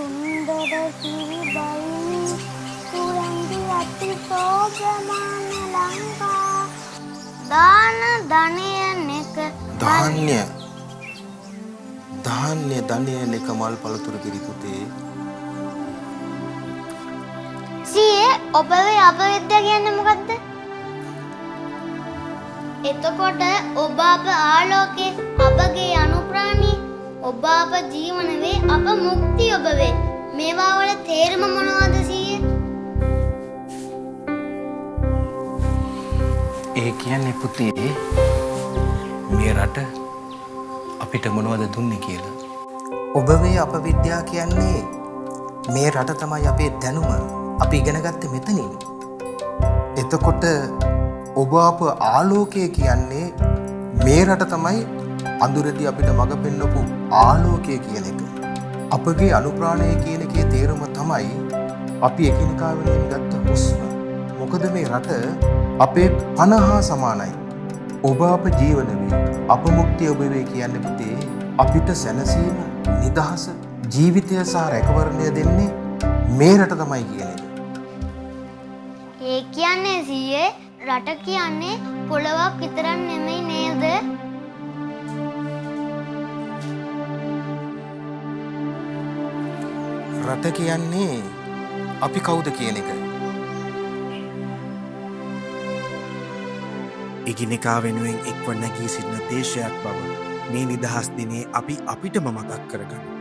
සුන්දර සිරිබයිනි සුරංගි අති සෝභමාන ලංකා දාන ධනයනෙක ධාන්‍ය එක මල් පළතුරු කිරිතුතේ සීයේ ඔබේ අපවිද්‍යාව කියන්නේ මොකද්ද? එතකොට ඔබ අප ආලෝකේ අපගේ අනුප්‍රාණී ඔබ අප ජීවන වේ අප මුක්තිය ඔබ වේ මේවා වල තේරුම මොනවද සීයේ? ඒ කියන්නේ පුතේ මේ රට අපිට මොනවද දුන්නේ කියලා. ඔබ වේ අප විද්‍යාව කියන්නේ මේ රට තමයි අපේ දැනුම අපි ඉගෙන ගත්තේ මෙතනින්. එතකොට ඔබ අප ආලෝකය කියන්නේ මේ රට තමයි අඳුරදී අපිට මඟ පෙන්වපු ආලෝකය කියන එක. අපගේ අනුප්‍රාණය කියන එකේ තේරුම තමයි අපි එකිනෙකා වෙනුවෙන් ගත්ත හුස්ම. මොකද මේ රට අපේ පණ හා සමානයි. ඔබ අප ජීවන වේ අප මුක්තිය ඔබ වේ කියන්නේ පුතේ අපිට සැනසීම නිදහස ජීවිතය සහ රැකවරණය දෙන්නේ මේ රට තමයි කියන එක. ඒ කියන්නේ සීයේ රට කියන්නේ පොළවක් විතරක් නෙමෙයි නේද? රට කියන්නේ අපි කවුද කියන එක. එකිනෙකා වෙනුවෙන් එක්ව නැගී සිටින දේශයක් බව මේ නිදහස් දිනේ අපි අපිටම මතක් කරගන්න.